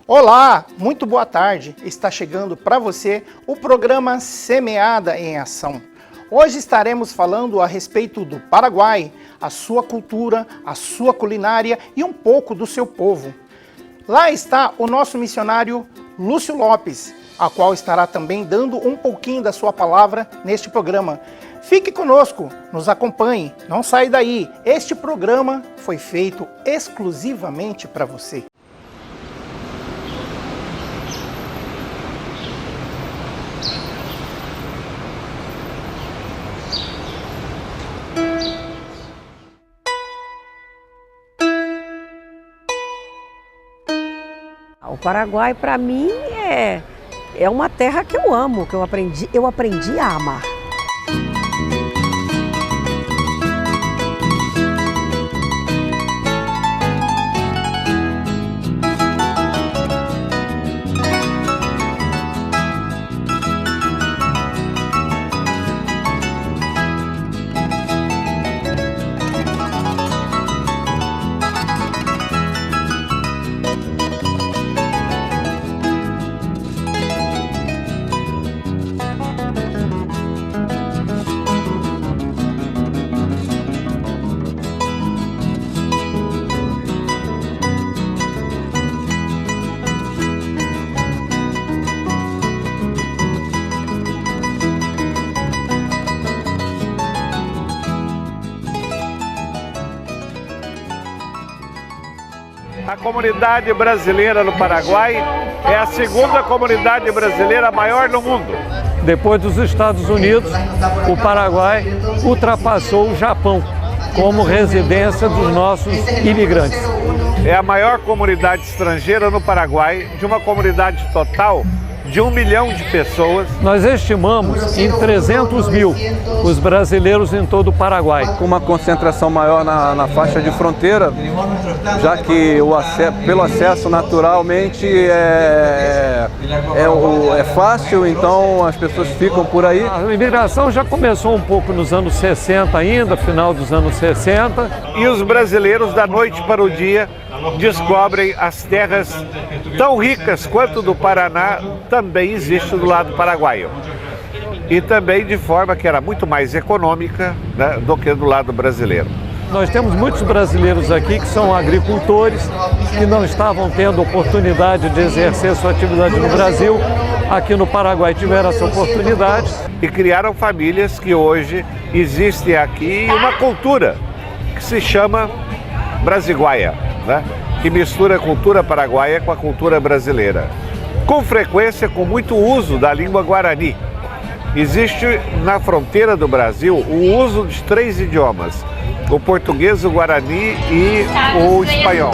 Olá, muito boa tarde. Está chegando para você o programa Semeada em Ação. Hoje estaremos falando a respeito do Paraguai, a sua cultura, a sua culinária e um pouco do seu povo. Lá está o nosso missionário Lúcio Lopes, a qual estará também dando um pouquinho da sua palavra neste programa. Fique conosco, nos acompanhe, não saia daí. Este programa foi feito exclusivamente para você. O Paraguai, para mim, é uma terra que eu amo, que eu aprendi a amar. A comunidade brasileira no Paraguai é a segunda comunidade brasileira maior no mundo. Depois dos Estados Unidos, o Paraguai ultrapassou o Japão como residência dos nossos imigrantes. É a maior comunidade estrangeira no Paraguai, de uma comunidade total de 1 milhão de pessoas. Nós estimamos em 300 mil os brasileiros em todo o Paraguai. Com uma concentração maior na faixa de fronteira, já que pelo acesso naturalmente é fácil, então as pessoas ficam por aí. A imigração já começou um pouco nos anos 60 ainda, final dos anos 60. E os brasileiros, da noite para o dia, descobrem as terras tão ricas quanto do Paraná também existe do lado paraguaio. E também de forma que era muito mais econômica, né, do que do lado brasileiro. Nós temos muitos brasileiros aqui que são agricultores, que não estavam tendo oportunidade de exercer sua atividade no Brasil. Aqui no Paraguai tiveram essa oportunidade. E criaram famílias que hoje existem aqui uma cultura que se chama brasiguaia, né? Que mistura a cultura paraguaia com a cultura brasileira. Com frequência, com muito uso da língua guarani. Existe na fronteira do Brasil o uso de 3 idiomas: o português, o guarani e o espanhol.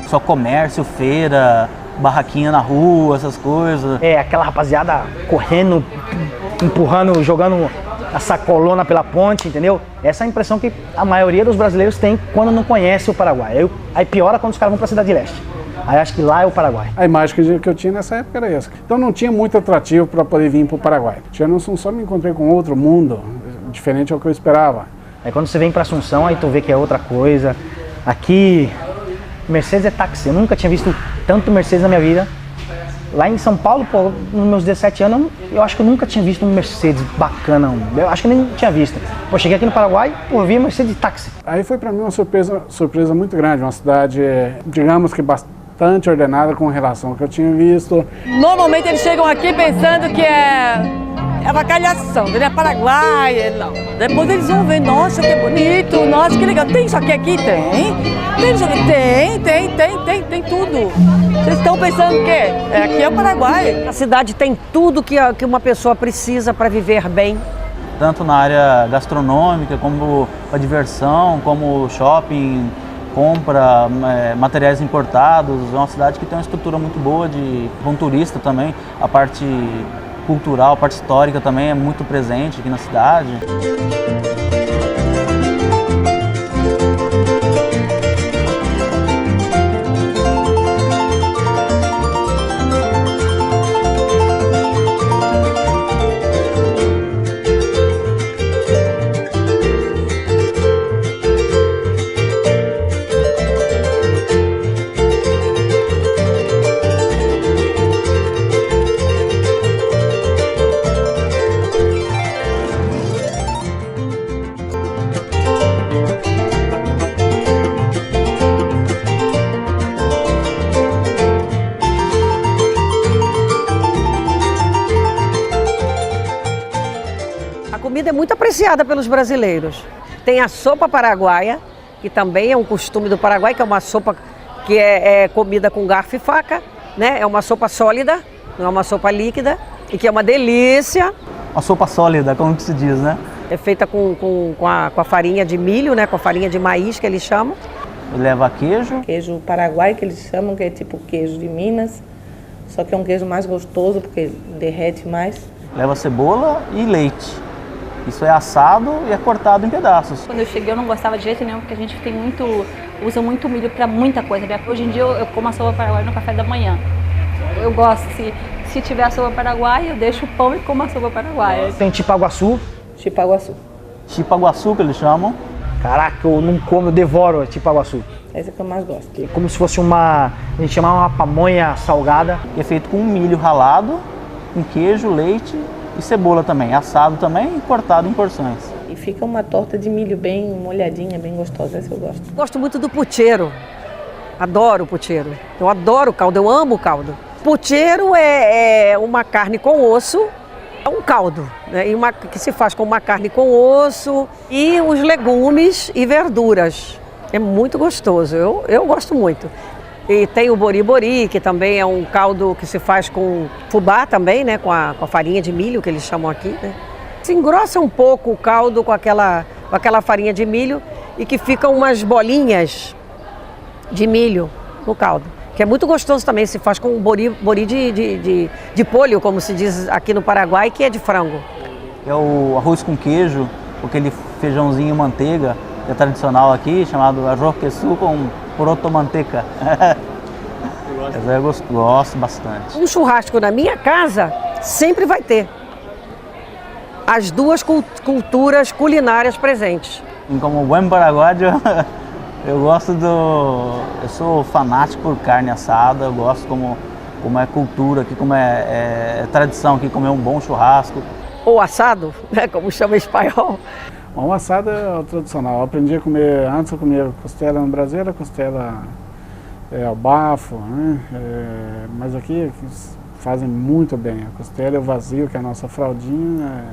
Só comércio, feira, barraquinha na rua, essas coisas. Aquela rapaziada correndo, empurrando, jogando a sacolona pela ponte, entendeu? Essa é a impressão que a maioria dos brasileiros tem quando não conhece o Paraguai. Aí piora quando os caras vão para a Cidade Leste. Aí acho que lá é o Paraguai. A imagem que eu tinha nessa época era essa. Então não tinha muito atrativo para poder vir para o Paraguai. Eu não só me encontrei com outro mundo, diferente ao que eu esperava. Aí quando você vem para Assunção, aí tu vê que é outra coisa. Aqui, Mercedes é táxi. Eu nunca tinha visto tanto Mercedes na minha vida. Lá em São Paulo, pô, nos meus 17 anos, eu acho que eu nunca tinha visto um Mercedes bacana. Eu acho que nem tinha visto. Pô, cheguei aqui no Paraguai, pô, vi Mercedes de táxi. Aí foi para mim uma surpresa muito grande. Uma cidade, digamos que bastante ordenada com relação ao que eu tinha visto. Normalmente eles chegam aqui pensando que é avacalhação, ele é Paraguai, não. Depois eles vão ver, nossa, que bonito, nossa, que legal. Tem isso aqui? Tem. Tem isso aqui? Tem tudo. Vocês estão pensando o quê? Aqui é o Paraguai. A cidade tem tudo que uma pessoa precisa para viver bem. Tanto na área gastronômica, como a diversão, como shopping, compra, materiais importados. É uma cidade que tem uma estrutura muito boa para um turista também. A parte cultural, a parte histórica também é muito presente aqui na cidade. comida é muito apreciada pelos brasileiros. Tem a sopa paraguaia, que também é um costume do Paraguai, que é uma sopa que é comida com garfo e faca, né? É uma sopa sólida, não é uma sopa líquida, e que é uma delícia. Uma sopa sólida, como que se diz, né? É feita com a farinha de milho, né? Com a farinha de maíz, que eles chamam. E leva queijo. Queijo paraguai, que eles chamam, que é tipo queijo de Minas. Só que é um queijo mais gostoso, porque derrete mais. Leva cebola e leite. Isso é assado e é cortado em pedaços. Quando eu cheguei eu não gostava de jeito nenhum, porque a gente usa muito milho para muita coisa. Hoje em dia eu como a sopa paraguaia no café da manhã. Eu gosto, se tiver a sopa paraguaia, eu deixo o pão e como a sopa paraguaia. Tem chipaguaçu. Chipaguaçu. Chipaguaçu, que eles chamam. Caraca, eu não como, eu devoro chipaguaçu. Essa é que eu mais gosto. É como se fosse a gente chama uma pamonha salgada. E é feito com milho ralado, com queijo, leite e cebola também. Assado também e cortado em porções. E fica uma torta de milho bem molhadinha, bem gostosa, essa eu gosto. Gosto muito do pucheiro. Adoro o pucheiro. Eu adoro o caldo, eu amo o caldo. Pucheiro é uma carne com osso, é um caldo, né? Que se faz com uma carne com osso e os legumes e verduras. É muito gostoso, eu gosto muito. E tem o bori-bori, que também é um caldo que se faz com fubá também, né? Com a farinha de milho, que eles chamam aqui, né? Se engrossa um pouco o caldo com aquela farinha de milho e que ficam umas bolinhas de milho no caldo. Que é muito gostoso também, se faz com bori de polho, como se diz aqui no Paraguai, que é de frango. É o arroz com queijo, aquele feijãozinho manteiga, que é tradicional aqui, chamado arroz quesu com poroto manteca. Eu gosto bastante. Um churrasco na minha casa sempre vai ter as duas culturas culinárias presentes. E como bom paraguaio, eu sou fanático por carne assada, eu gosto como é cultura aqui, como é tradição aqui comer um bom churrasco. Ou assado, né, como chama em espanhol. O assado é o tradicional. Eu aprendi a comer, antes eu comia costela no Brasil, era costela ao bafo, né? Mas aqui fazem muito bem. A costela e o vazio, que é a nossa fraldinha,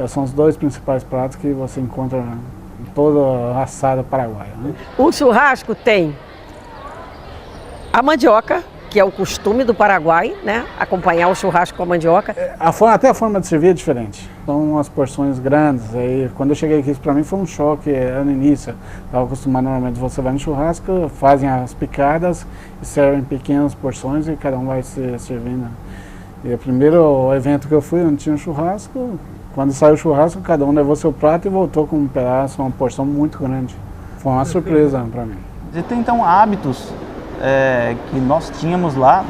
são os dois principais pratos que você encontra em todo assado paraguaio, né? O churrasco tem a mandioca, que é o costume do Paraguai, né? Acompanhar o churrasco com a mandioca. Até a forma de servir é diferente. São umas porções grandes. Aí, quando eu cheguei aqui, isso para mim foi um choque no início. Estava acostumado, normalmente você vai no churrasco, fazem as picadas e servem pequenas porções e cada um vai se servindo. E o primeiro evento que eu fui, onde tinha um churrasco, quando saiu o churrasco, cada um levou seu prato e voltou com um pedaço, uma porção muito grande. Foi uma surpresa para mim. E tem então hábitos que nós tínhamos lá,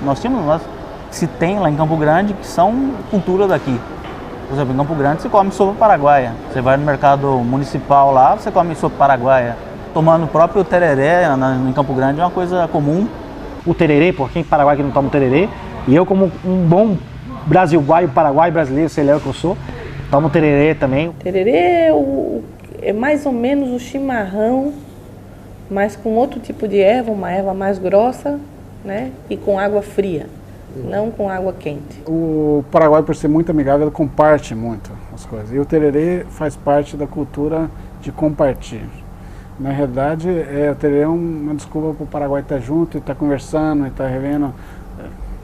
que se tem lá em Campo Grande, que são cultura daqui. Por exemplo, em Campo Grande você come sopa paraguaia. Você vai no mercado municipal lá, você come sopa paraguaia. Tomando o próprio tereré em Campo Grande é uma coisa comum. O tererê, por quem em Paraguai que não toma o tererê, e eu como um bom brasilguaio, paraguaio brasileiro, sei lá o que eu sou, tomo o tererê também. O tererê é mais ou menos o chimarrão, mas com outro tipo de erva, uma erva mais grossa, né? E com água fria, não com água quente. O Paraguai, por ser muito amigável, ele comparte muito as coisas. E o tererê faz parte da cultura de compartilhar. Na realidade, o tererê é uma desculpa para o Paraguai estar junto e estar conversando e estar revendo.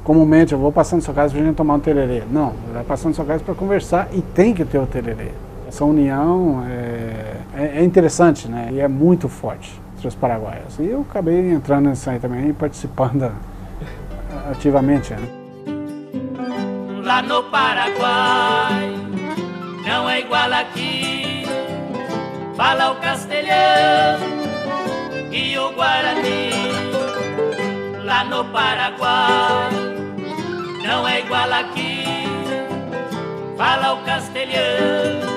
Comumente, eu vou passando na sua casa para a gente tomar um tererê. Não, vai passando na sua casa para conversar e tem que ter o tererê. Essa união é interessante, né? E é muito forte entre os paraguaios. E eu acabei entrando nisso aí também e participando ativamente, né? Lá no Paraguai não é igual aqui. Fala o castelhano e o guarani. Lá no Paraguai não é igual aqui. Fala o castelhano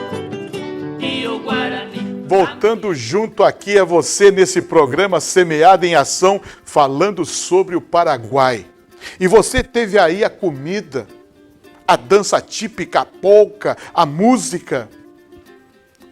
e o guarani. Voltando junto aqui a você nesse programa Semeada em Ação, falando sobre o Paraguai. E você teve aí a comida, a dança típica, a polca, a música.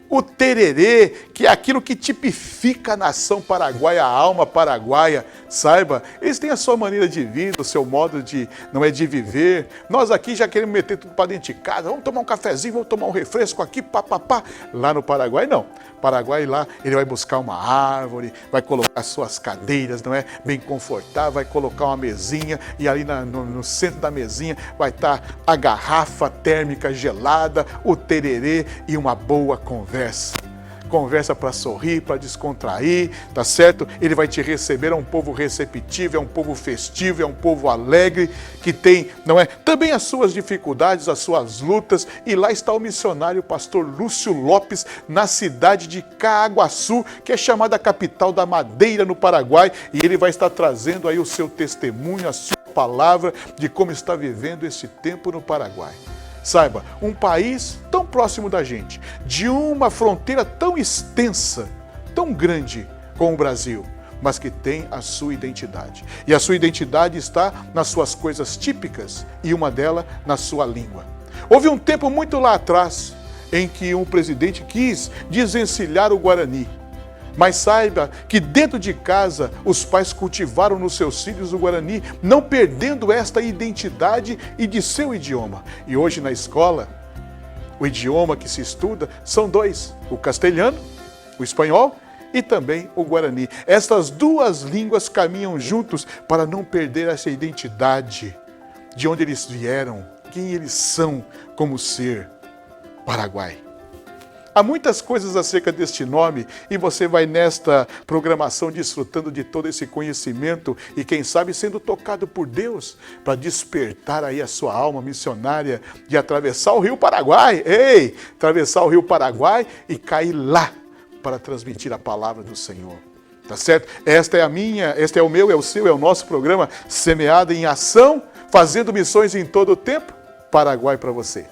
o tererê, que é aquilo que tipifica a nação paraguaia, a alma paraguaia, saiba, eles têm a sua maneira de vida, o seu modo de, não é, de viver. Nós aqui já queremos meter tudo para dentro de casa, vamos tomar um cafezinho, vamos tomar um refresco aqui, papapá. Lá no Paraguai, não. Paraguai lá, ele vai buscar uma árvore, vai colocar suas cadeiras, não é, bem confortável, vai colocar uma mesinha e ali no centro da mesinha vai estar a garrafa térmica gelada, o tererê e uma boa conversa. Conversa para sorrir, para descontrair, tá certo? Ele vai te receber, é um povo receptivo, é um povo festivo, é um povo alegre, que tem, não é, também as suas dificuldades, as suas lutas, e lá está o missionário pastor Lúcio Lopes, na cidade de Caaguaçu, que é chamada a capital da madeira no Paraguai, e ele vai estar trazendo aí o seu testemunho, a sua palavra de como está vivendo esse tempo no Paraguai. Saiba, um país tão próximo da gente, de uma fronteira tão extensa, tão grande como o Brasil, mas que tem a sua identidade. E a sua identidade está nas suas coisas típicas e uma delas na sua língua. Houve um tempo muito lá atrás em que um presidente quis desencilhar o Guarani. Mas saiba que dentro de casa os pais cultivaram nos seus filhos o Guarani, não perdendo esta identidade e de seu idioma. E hoje na escola, o idioma que se estuda são dois, o castelhano, o espanhol e também o Guarani. Estas duas línguas caminham juntos para não perder essa identidade de onde eles vieram, quem eles são como ser Paraguai. Há muitas coisas acerca deste nome e você vai nesta programação desfrutando de todo esse conhecimento e quem sabe sendo tocado por Deus para despertar aí a sua alma missionária de atravessar o Rio Paraguai, atravessar o Rio Paraguai e cair lá para transmitir a palavra do Senhor. Tá certo? Esta é a minha, este é o meu, é o seu, é o nosso programa Semeado em Ação, fazendo missões em todo o tempo. Paraguai para você.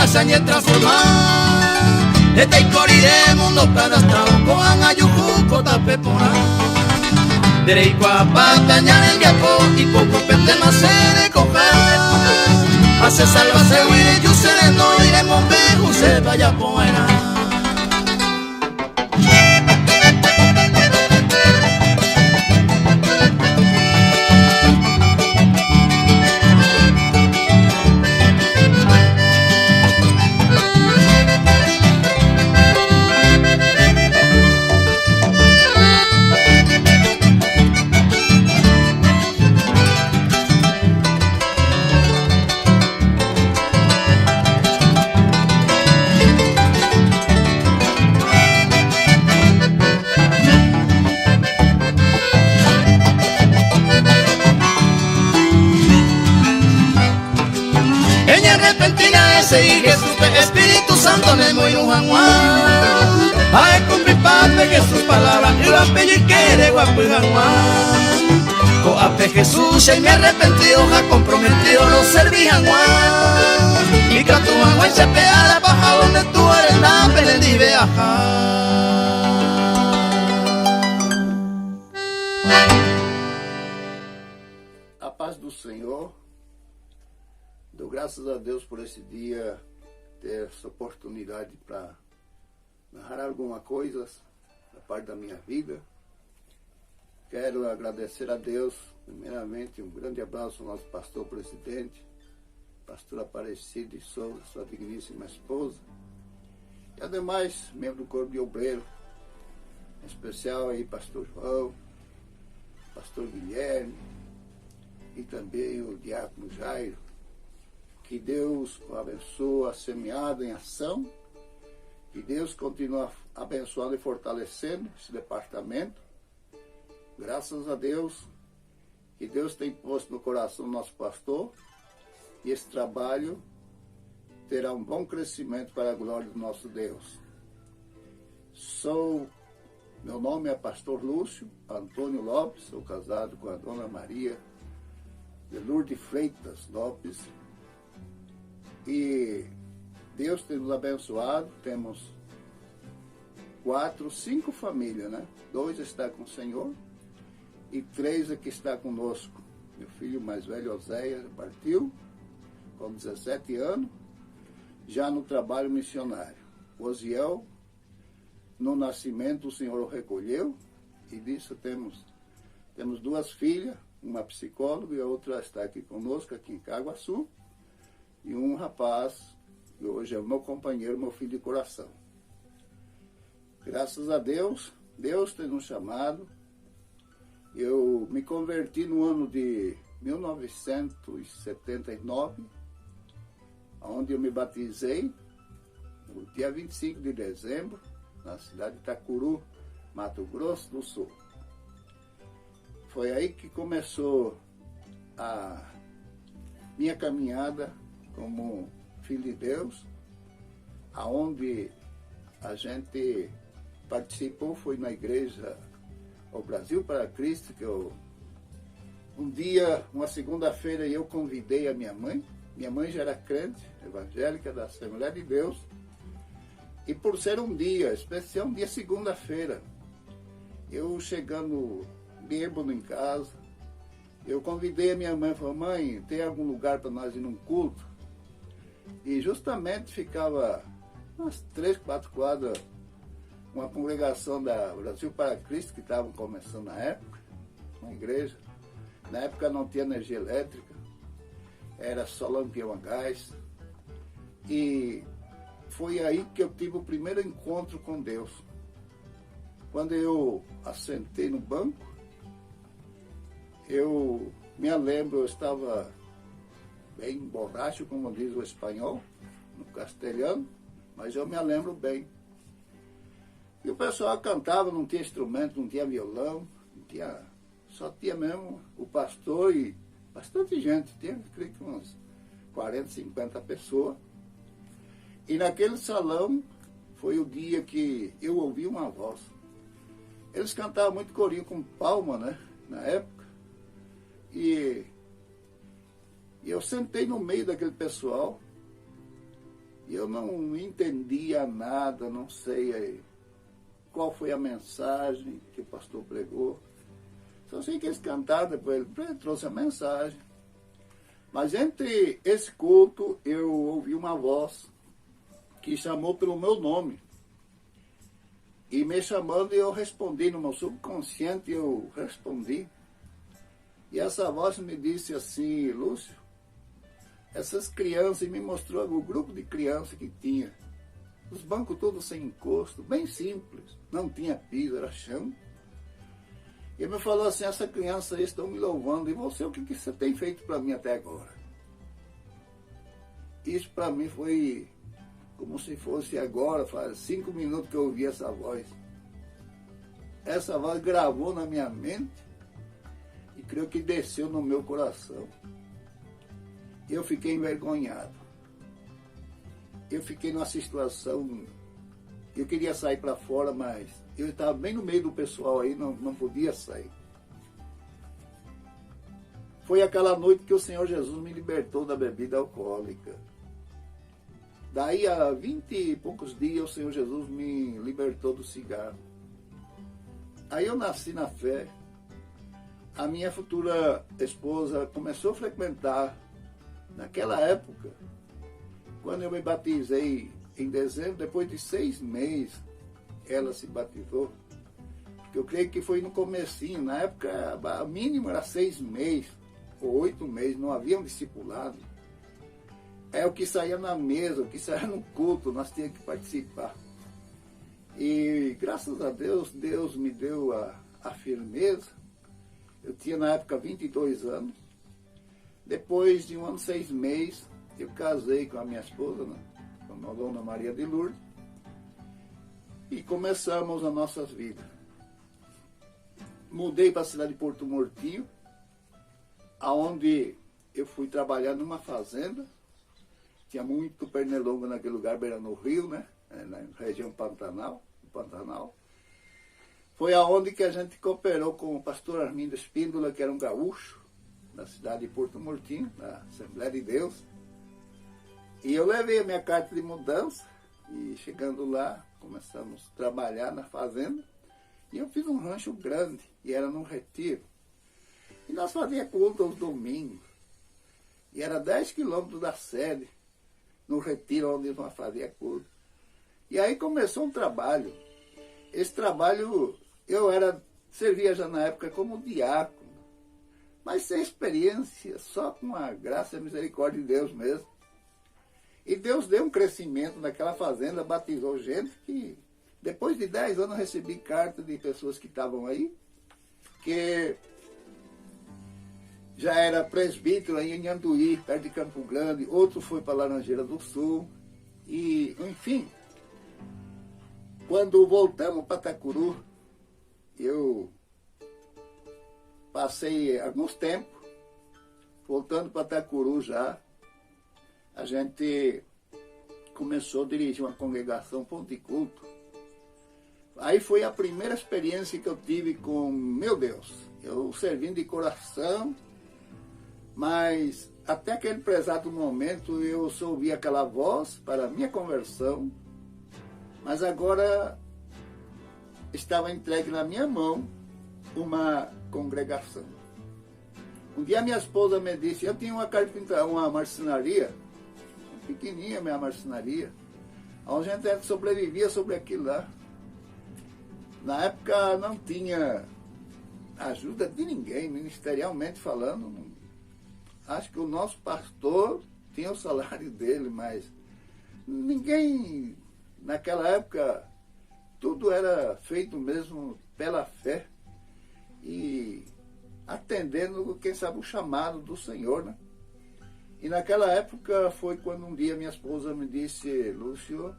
Hazaña transformar este icorire mundo para estar con ayuju kota pepona derecho a patañar el guapo y poco pende más se coger hace salva se huire yo se no iré monbejo se vaya poena. Y Jesús, Espíritu Santo, me muy un jaguán. Ay, cumplir parte Jesús palabra, y la pelliquere guapo y jaguán. Coape Jesús, y me arrepentido, ja comprometido, no serví jaguán. Y que tu jaguán se pegara, baja donde tú eres, la pelendi viaja. A paz do Senhor. Dou graças a Deus por esse dia, ter essa oportunidade para narrar alguma coisa da parte da minha vida. Quero agradecer a Deus, primeiramente, um grande abraço ao nosso pastor presidente, pastor Aparecido de Souza, sua digníssima esposa, e ademais, membro do Corpo de Obreiro, em especial aí pastor João, pastor Guilherme e também o diácono Jairo. Que Deus o abençoe, a semeada em ação, que Deus continue abençoando e fortalecendo esse departamento. Graças a Deus, que Deus tem posto no coração do nosso pastor, e esse trabalho terá um bom crescimento para a glória do nosso Deus. Meu nome é pastor Lúcio Antônio Lopes, sou casado com a dona Maria de Lourdes Freitas Lopes. E Deus tem nos abençoado, temos 5 famílias, né? 2 estão com o Senhor e 3 aqui está conosco. Meu filho mais velho, Oséias, partiu com 17 anos, já no trabalho missionário. Osiel, no nascimento, o Senhor o recolheu, e disso temos 2 filhas, uma psicóloga e a outra está aqui conosco, aqui em Caguaçu, e um rapaz, que hoje é o meu companheiro, meu filho de coração. Graças a Deus, Deus tem nos chamado. Eu me converti no ano de 1979, onde eu me batizei, no dia 25 de dezembro, na cidade de Itacuru, Mato Grosso do Sul. Foi aí que começou a minha caminhada como filho de Deus, aonde a gente participou, foi na igreja O Brasil para Cristo, que um dia, uma segunda-feira, eu convidei a minha mãe já era crente, evangélica da Assembleia de Deus, e por ser um dia especial, um dia segunda-feira, eu chegando bêbado em casa, eu convidei a minha mãe, falei, mãe, tem algum lugar para nós ir num culto? E justamente ficava umas 3, 4 quadras, uma congregação da Brasil para Cristo, que estavam começando na época, uma igreja. Na época não tinha energia elétrica, era só lampião a gás. E foi aí que eu tive o primeiro encontro com Deus. Quando eu assentei no banco, eu me lembro, eu estava bem borracho, como diz o espanhol, no castelhano, mas eu me lembro bem. E o pessoal cantava, não tinha instrumento, não tinha violão, só tinha mesmo o pastor e bastante gente, tinha creio que umas 40, 50 pessoas. E naquele salão foi o dia que eu ouvi uma voz. Eles cantavam muito corinho com palma, né, na época. E eu sentei no meio daquele pessoal e eu não entendia nada, não sei qual foi a mensagem que o pastor pregou. Só sei que eles cantaram, depois ele trouxe a mensagem. Mas entre esse culto eu ouvi uma voz que chamou pelo meu nome. E me chamando, eu respondi no meu subconsciente, eu respondi. E essa voz me disse assim, Lúcio, essas crianças, e me mostrou o grupo de crianças que tinha. Os bancos todos sem encosto, bem simples, não tinha piso, era chão. E ele me falou assim, essa criança aí estão me louvando, e você, o que você tem feito para mim até agora? Isso para mim foi como se fosse agora, faz 5 minutos que eu ouvi essa voz. Essa voz gravou na minha mente e creio que desceu no meu coração. Eu fiquei envergonhado. Eu fiquei numa situação, eu queria sair para fora, mas eu estava bem no meio do pessoal aí, não podia sair. Foi aquela noite que o Senhor Jesus me libertou da bebida alcoólica. Daí a 20 e poucos dias o Senhor Jesus me libertou do cigarro. Aí eu nasci na fé. A minha futura esposa começou a frequentar. Naquela época, quando eu me batizei em dezembro, depois de 6 meses, ela se batizou. Porque eu creio que foi no comecinho, na época, a mínima era 6 meses, ou 8 meses, não havia um discipulado. É o que saía na mesa, o que saía no culto, nós tínhamos que participar. E graças a Deus, Deus me deu a firmeza. Eu tinha na época 22 anos. Depois de 1 ano e 6 meses, eu casei com a minha esposa, né, com a Dona Maria de Lourdes, e começamos as nossas vidas. Mudei para a cidade de Porto Murtinho, aonde eu fui trabalhar numa fazenda. Tinha muito pernilongo naquele lugar, beirando o rio, né? Na região Pantanal. Foi aonde que a gente cooperou com o pastor Armindo Espíndola, que era um gaúcho. da cidade de Porto Murtinho, da Assembleia de Deus. E eu levei a minha carta de mudança e chegando lá, começamos a trabalhar na fazenda. E eu fiz um rancho grande, e era num retiro. E nós fazíamos culto aos domingos. E era 10 quilômetros da sede, no retiro onde nós fazíamos culto. E aí começou um trabalho. Esse trabalho, servia já na época como diácono, mas sem experiência, só com a graça e a misericórdia de Deus mesmo. E Deus deu um crescimento naquela fazenda, batizou gente que, depois de 10 anos, eu recebi cartas de pessoas que estavam aí, que já era presbítero aí em Anduí, perto de Campo Grande, outro foi para Laranjeira do Sul, e, enfim, quando voltamos para Itacuru, eu passei alguns tempos, voltando para Itacuru já, a gente começou a dirigir uma congregação Ponto de Culto. Aí foi a primeira experiência que eu tive com, meu Deus, eu servindo de coração, mas até aquele prezado momento eu só ouvi aquela voz para a minha conversão, mas agora estava entregue na minha mão uma congregação. Um dia minha esposa me disse, eu tinha uma marcenaria, pequenininha minha marcenaria, onde a gente sobrevivia sobre aquilo lá. Na época não tinha ajuda de ninguém, ministerialmente falando. Acho que o nosso pastor tinha o salário dele, mas ninguém, naquela época, tudo era feito mesmo pela fé e atendendo, quem sabe, o chamado do Senhor, né? E naquela época foi quando um dia minha esposa me disse, Lúcio,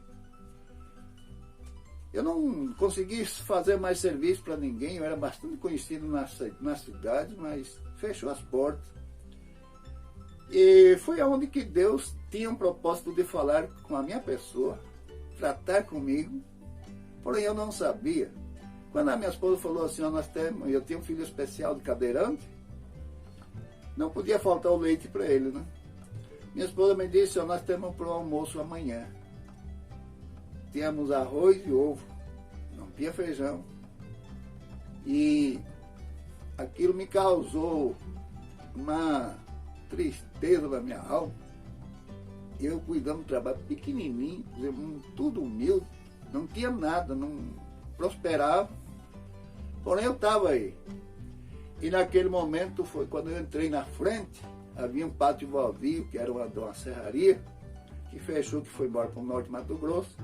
eu não consegui fazer mais serviço para ninguém, eu era bastante conhecido na cidade, mas fechou as portas. E foi onde que Deus tinha um propósito de falar com a minha pessoa, tratar comigo, porém eu não sabia. Quando a minha esposa falou assim, eu tenho um filho especial de cadeirante, não podia faltar o leite para ele, né? Minha esposa me disse, nós temos para o almoço amanhã. Tínhamos arroz e ovo, não tinha feijão. E aquilo me causou uma tristeza na minha alma. Eu cuidando do trabalho pequenininho, tudo humilde, não tinha nada, não prosperava. Porém eu estava aí. E naquele momento foi quando eu entrei na frente, havia um pátio baldio, que era uma serraria, que fechou, que foi embora para o norte de Mato Grosso.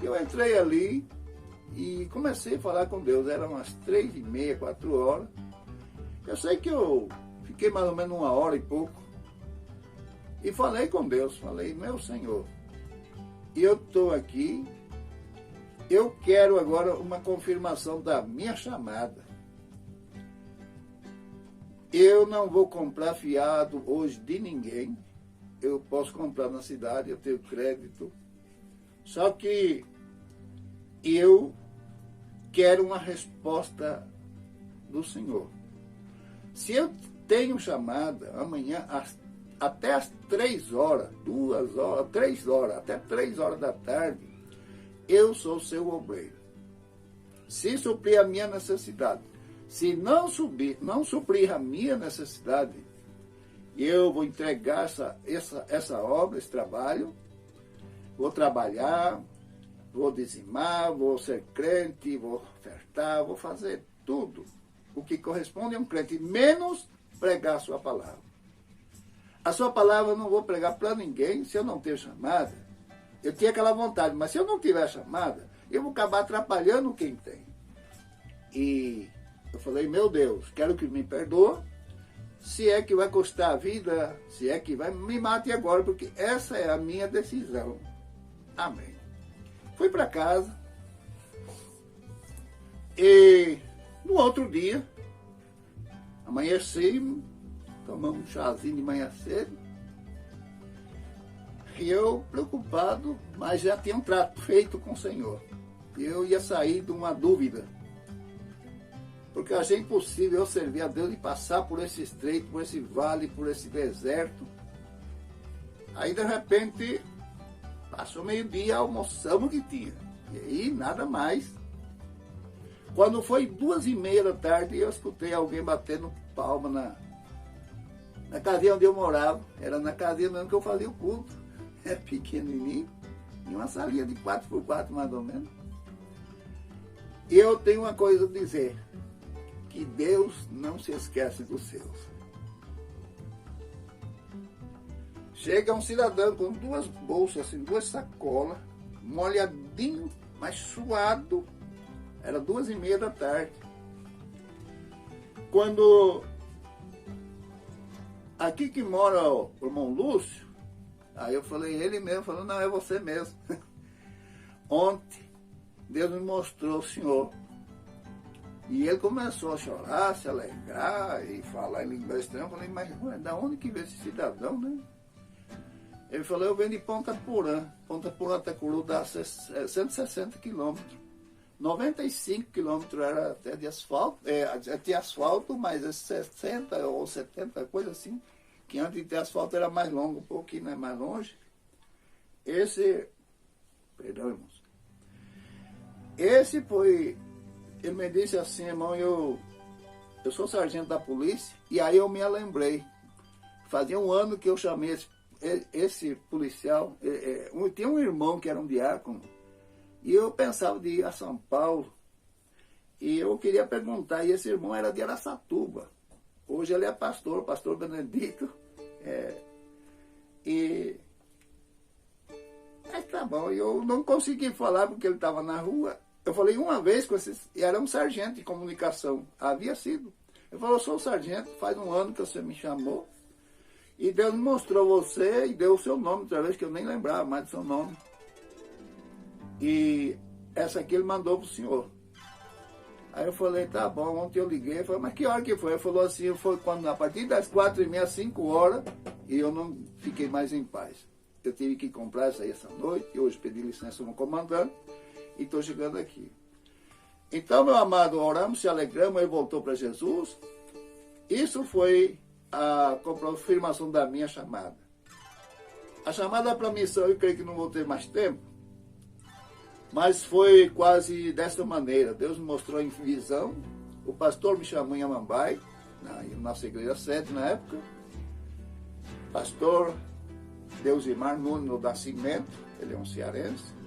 Eu entrei ali e comecei a falar com Deus. Eram umas 3h30, 4 horas. Eu sei que eu fiquei mais ou menos 1 hora e pouco. E falei com Deus, falei, meu Senhor, eu estou aqui, eu quero agora uma confirmação da minha chamada. Eu não vou comprar fiado hoje de ninguém. Eu posso comprar na cidade, eu tenho crédito. Só que eu quero uma resposta do Senhor. Se eu tenho chamada amanhã até as 3 horas, 2 horas, 3 horas, até 3 horas da tarde, eu sou seu obreiro. Se suprir a minha necessidade. Se não suprir a minha necessidade, eu vou entregar essa obra, esse trabalho, vou trabalhar, vou dizimar, vou ser crente, vou ofertar, vou fazer tudo o que corresponde a um crente, menos pregar a sua palavra. A sua palavra eu não vou pregar para ninguém se eu não ter chamada. Eu tinha aquela vontade, mas se eu não tiver chamada, eu vou acabar atrapalhando quem tem. E eu falei, meu Deus, quero que me perdoe, se é que vai custar a vida, se é que vai, me mate agora, porque essa é a minha decisão. Amém. Fui para casa e no outro dia, amanheci, tomamos um chazinho de manhã cedo, e eu preocupado, mas já tinha um trato feito com o Senhor. Eu ia sair de uma dúvida. Porque eu achei impossível eu servir a Deus e passar por esse estreito, por esse vale, por esse deserto. Aí de repente, passou meio-dia, almoçamos que tinha. E aí nada mais. Quando foi 2h30 da tarde, eu escutei alguém batendo palma na casinha onde eu morava. Era na casinha mesmo que eu fazia o culto. Era pequenininho, em uma salinha de 4x4 mais ou menos. E eu tenho uma coisa a dizer, que Deus não se esquece dos seus. Chega um cidadão com 2 bolsas, assim, 2 sacolas, molhadinho, mas suado. Era 2h30 da tarde. Quando aqui que mora o irmão Lúcio, aí eu falei, ele mesmo, falou, não, é você mesmo. Ontem, Deus me mostrou o senhor. E ele começou a chorar, se alegrar e falar em língua estranha. Eu falei, mas da onde que veio esse cidadão, né? Ele falou, eu venho de Ponta Porã. Ponta Porã até Curu dá 160 quilômetros. 95 quilômetros era até de asfalto, tinha asfalto, mas 60 ou 70, coisa assim, que antes de ter asfalto era mais longo, um pouquinho, né, mais longe. Perdão, irmãos. Esse foi, ele me disse assim, irmão, eu sou sargento da polícia, e aí eu me lembrei, fazia um ano que eu chamei esse policial, tinha um irmão que era um diácono, e eu pensava de ir a São Paulo, e eu queria perguntar, e esse irmão era de Araçatuba. Hoje ele é pastor, pastor Benedito. Mas tá bom, eu não consegui falar porque ele estava na rua. Eu falei uma vez com era um sargento de comunicação, havia sido. Ele falou, eu sou sargento, faz um ano que você me chamou, e Deus me mostrou você e deu o seu nome outra vez, que eu nem lembrava mais do seu nome. E essa aqui ele mandou pro senhor. Aí eu falei, tá bom, ontem eu liguei, falei, mas que hora que foi? Ele falou assim, foi quando a partir das 4h30, 5 horas, e eu não fiquei mais em paz. Eu tive que comprar isso aí essa noite, e hoje pedi licença ao comandante, e estou chegando aqui. Então, meu amado, oramos, se alegramos, ele voltou para Jesus. Isso foi a confirmação da minha chamada. A chamada para a missão, eu creio que não vou ter mais tempo, mas foi quase desta maneira. Deus me mostrou em visão. O pastor me chamou em Amambai, na nossa igreja sede na época. Pastor Deusimar Nunes do Nascimento, ele é um cearense.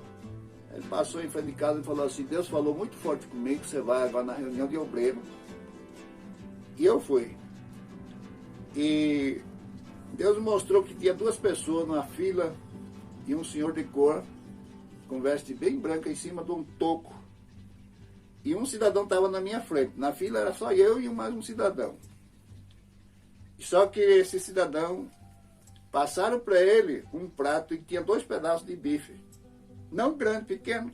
Ele passou em frente de casa e falou assim, Deus falou muito forte comigo, você vai agora na reunião de obreiro. E eu fui. E Deus me mostrou que tinha 2 pessoas numa fila e um senhor de cor, com veste bem branca em cima de um toco. E um cidadão estava na minha frente. Na fila era só eu e mais um cidadão. Só que esse cidadão, passaram para ele um prato e tinha 2 pedaços de bife. Não grande, pequeno.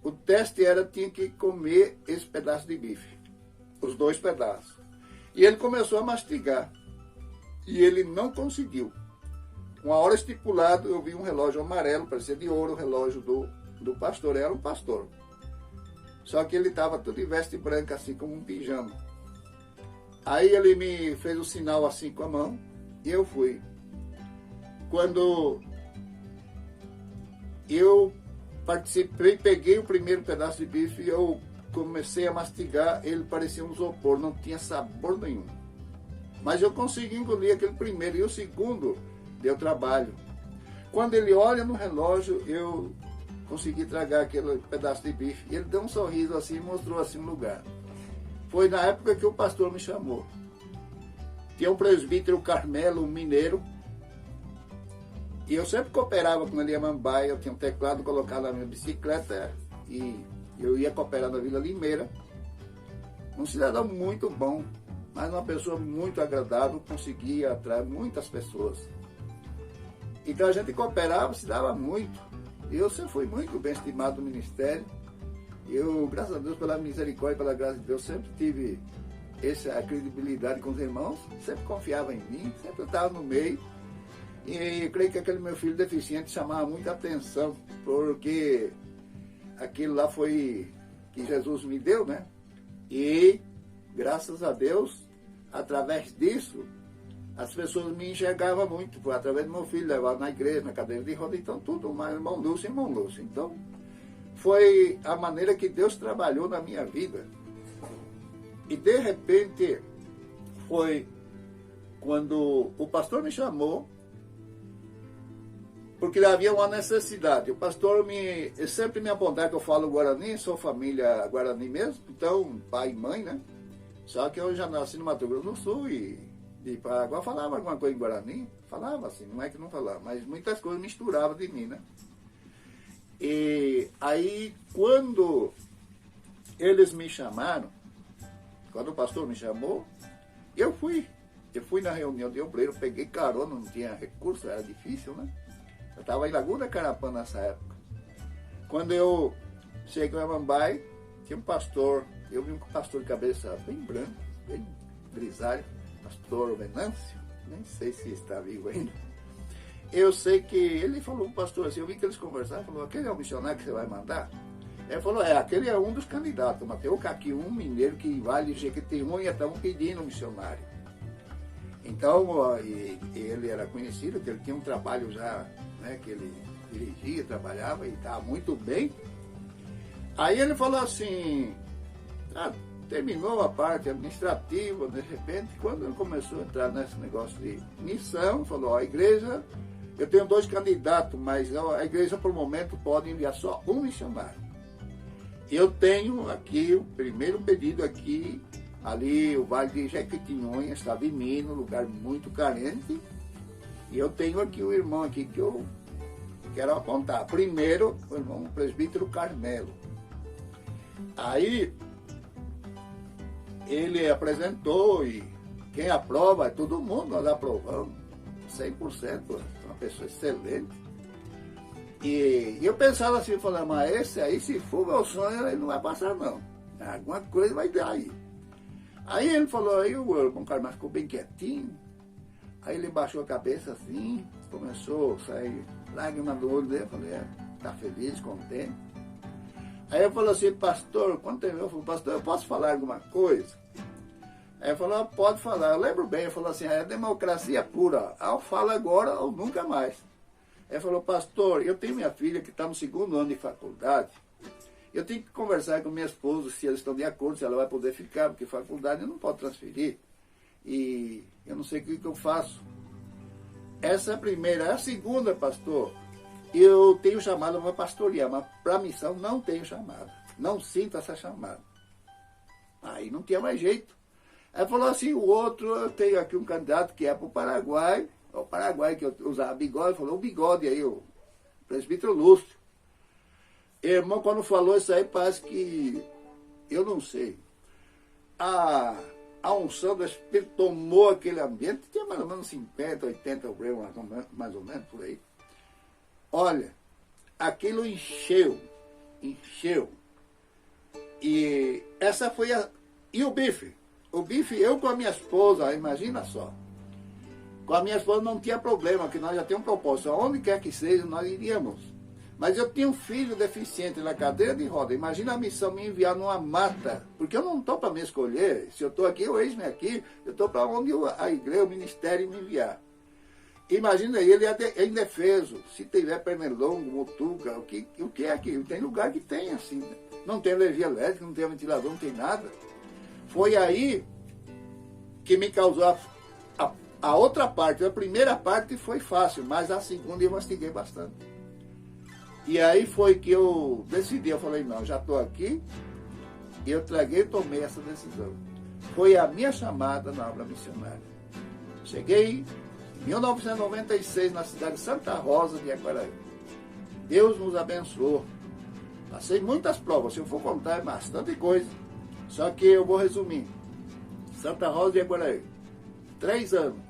O teste era, tinha que comer esse pedaço de bife. Os 2 pedaços. E ele começou a mastigar. E ele não conseguiu. Uma hora estipulada, eu vi um relógio amarelo, parecia de ouro, o relógio do pastor. Era um pastor. Só que ele estava todo em veste branca, assim como um pijama. Aí ele me fez o sinal assim com a mão, e eu fui. Quando eu participei, peguei o primeiro pedaço de bife e eu comecei a mastigar, ele parecia um isopor, não tinha sabor nenhum. Mas eu consegui engolir aquele primeiro, e o segundo deu trabalho. Quando ele olha no relógio, eu consegui tragar aquele pedaço de bife. E ele deu um sorriso assim e mostrou assim um lugar. Foi na época que o pastor me chamou. Tinha um presbítero Carmelo, um mineiro. E eu sempre cooperava com ele em Amambai. Eu tinha um teclado colocado na minha bicicleta e eu ia cooperar na Vila Limeira. Um cidadão muito bom, mas uma pessoa muito agradável, conseguia atrair muitas pessoas. Então a gente cooperava, se dava muito. E eu sempre fui muito bem estimado no ministério. Eu, graças a Deus, pela misericórdia, pela graça de Deus, sempre tive essa credibilidade com os irmãos, sempre confiava em mim, sempre estava no meio. E eu creio que aquele meu filho deficiente chamava muita atenção, porque aquilo lá foi que Jesus me deu, né? E, graças a Deus, através disso, as pessoas me enxergavam muito, foi através do meu filho, levado na igreja, na cadeira de roda, então tudo mais, irmão Lúcio. Então, foi a maneira que Deus trabalhou na minha vida. E, de repente, foi quando o pastor me chamou, porque havia uma necessidade. O pastor sempre me apontava que eu falo Guarani, sou família Guarani mesmo, então, pai e mãe, né? Só que eu já nasci no Mato Grosso do Sul e de Paraguai falava alguma coisa em Guarani, falava assim, não é que não falava, mas muitas coisas misturavam de mim, né? E aí, quando eles me chamaram, quando o pastor me chamou, eu fui na reunião de obreiro, peguei carona, não tinha recurso, era difícil, né? Eu estava em Laguna Carapã nessa época. Quando eu cheguei em Amambai, tinha um pastor, eu vi um pastor de cabeça bem branco, bem grisalho, pastor Venâncio, nem sei se está vivo ainda. Eu sei que ele falou para o pastor assim, eu vi que eles conversaram, falou, aquele é o missionário que você vai mandar? Ele falou, aquele é um dos candidatos, mas tem aqui um mineiro que vai de Jequitinhonha, estavam pedindo um missionário. Então, ele era conhecido, que ele tinha um trabalho já, né, que ele dirigia, trabalhava e estava muito bem. Aí ele falou assim, terminou a parte administrativa, de repente, quando ele começou a entrar nesse negócio de missão, falou, a igreja, eu tenho 2 candidatos, mas a igreja, por momento, pode enviar só um missionário. Eu tenho aqui, o primeiro pedido aqui, ali o Vale de Jequitinhonha, estava em Minas, lugar muito carente, e eu tenho aqui o irmão aqui que eu quero apontar. Primeiro, o irmão presbítero Carmelo. Aí, ele apresentou e quem aprova, todo mundo, nós aprovamos, 100%, uma pessoa excelente. E eu pensava assim, falando, mas esse aí, se for meu sonho, ele não vai passar não. Alguma coisa vai dar aí. Aí ele falou, aí o irmão Carmelo ficou bem quietinho. Aí ele baixou a cabeça assim, começou a sair lágrimas do olho dele, eu falei, tá feliz, contente. Aí ele falou assim, pastor, quando terminou, eu falei, pastor, eu posso falar alguma coisa? Aí ele falou, pode falar. Eu lembro bem, ele falou assim, é democracia pura, ou fala agora ou nunca mais. Aí ele falou, pastor, eu tenho minha filha que está no 2º ano de faculdade, eu tenho que conversar com minha esposa se eles estão de acordo, se ela vai poder ficar, porque faculdade eu não posso transferir. E eu não sei o que eu faço. Essa é a primeira. A segunda, pastor, eu tenho chamada para pastorear, mas para missão não tenho chamada. Não sinto essa chamada. Aí não tinha mais jeito. Aí falou assim, o outro, eu tenho aqui um candidato que é para o Paraguai, que eu usava bigode, falou, o bigode aí, o presbítero Lúcio. Irmão, quando falou isso aí, parece que, eu não sei, a unção do Espírito tomou aquele ambiente, tinha mais ou menos 50, 80 obreiros, mais ou menos por aí. Olha, aquilo encheu. E essa foi a... E o bife? O bife, eu com a minha esposa, imagina só. Com a minha esposa não tinha problema, que nós já tínhamos um propósito. Onde quer que seja, nós iríamos. Mas eu tinha um filho deficiente na cadeira de roda. Imagina a missão me enviar numa mata. Porque eu não estou para me escolher. Se eu estou aqui, eu eis-me aqui. Eu estou para onde a igreja, o ministério me enviar. Imagina ele é indefeso. Se tiver pernilongo, mutuca, o que é aquilo? Tem lugar que tem assim. Né? Não tem energia elétrica, não tem ventilador, não tem nada. Foi aí que me causou a outra parte. A primeira parte foi fácil, mas a segunda eu mastiguei bastante. E aí foi que eu decidi, eu falei, não, já estou aqui, e eu tomei essa decisão. Foi a minha chamada na obra missionária. Cheguei em 1996 na cidade de Santa Rosa de Aguaraí. Deus nos abençoou. Passei muitas provas, se eu for contar é bastante coisa. Só que eu vou resumir. Santa Rosa de Aguaraí, 3 anos.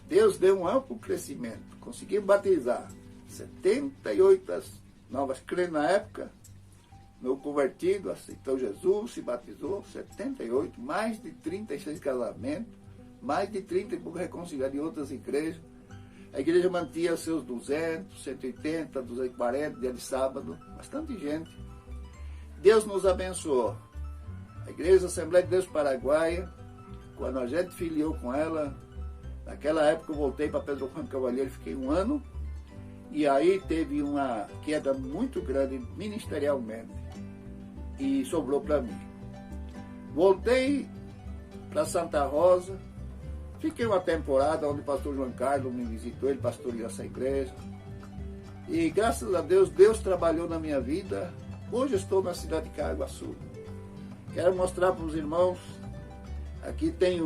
Deus deu um amplo crescimento. Consegui batizar 78 novas crentes na época. Meu convertido aceitou Jesus, se batizou, 78, mais de 36 casamentos, mais de 30 reconciliados em outras igrejas. A igreja mantinha seus 200, 180, 240 dia de sábado, bastante gente. Deus nos abençoou. A Igreja Assembleia de Deus Paraguaia, quando a gente filiou com ela, naquela época eu voltei para Pedro Juan Cavalheiro, fiquei 1 ano, e aí teve uma queda muito grande ministerialmente, e sobrou para mim. Voltei para Santa Rosa, fiquei uma temporada onde o pastor João Carlos me visitou, ele pastoreou essa igreja. E graças a Deus, Deus trabalhou na minha vida. Hoje estou na cidade de Caraguaçu. Quero mostrar para os irmãos, aqui tem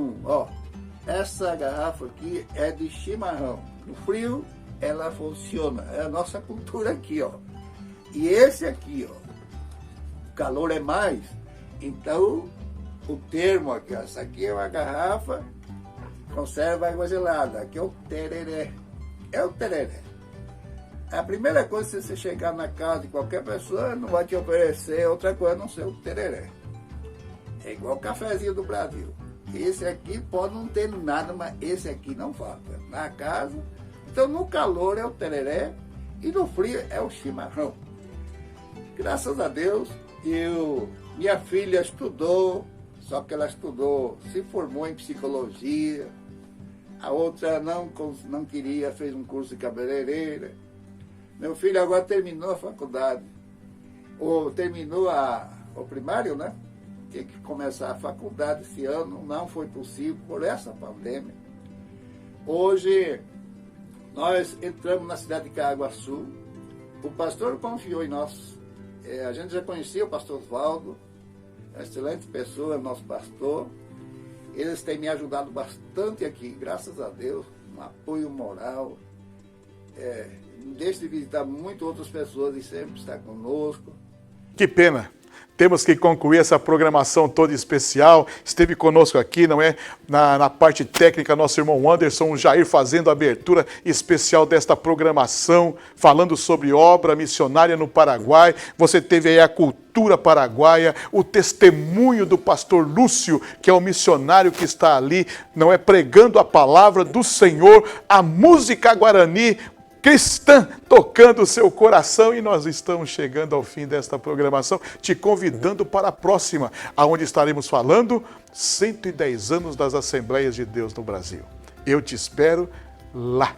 essa garrafa aqui é de chimarrão. No frio, ela funciona, é a nossa cultura aqui, E esse aqui, o calor é mais, então o termo aqui, essa aqui é uma garrafa, conserva água gelada, aqui é o tereré. É o tereré. A primeira coisa, se você chegar na casa de qualquer pessoa, não vai te oferecer outra coisa a não ser o tereré. É igual o cafezinho do Brasil. Esse aqui pode não ter nada, mas esse aqui não falta. Na casa, então no calor é o tereré e no frio é o chimarrão. Graças a Deus, minha filha estudou, só que ela estudou, se formou em psicologia. A outra não queria, fez um curso de cabeleireira. Meu filho agora terminou a faculdade, ou terminou o primário, né? Tinha que começar a faculdade esse ano, não foi possível por essa pandemia. Hoje, nós entramos na cidade de Caraguaçu, o pastor confiou em nós. A gente já conhecia o pastor Osvaldo, excelente pessoa, nosso pastor. Eles têm me ajudado bastante aqui, graças a Deus, um apoio moral. Não deixe de visitar muito outras pessoas e sempre estar conosco. Que pena! Temos que concluir essa programação toda especial. Esteve conosco aqui, não é? Na parte técnica, nosso irmão Anderson Jair fazendo a abertura especial desta programação, falando sobre obra missionária no Paraguai. Você teve aí a cultura paraguaia, o testemunho do pastor Lúcio, que é o missionário que está ali, não é? Pregando a palavra do Senhor, a música guarani cristã tocando o seu coração, e nós estamos chegando ao fim desta programação, te convidando para a próxima, aonde estaremos falando 110 anos das Assembleias de Deus no Brasil. Eu te espero lá.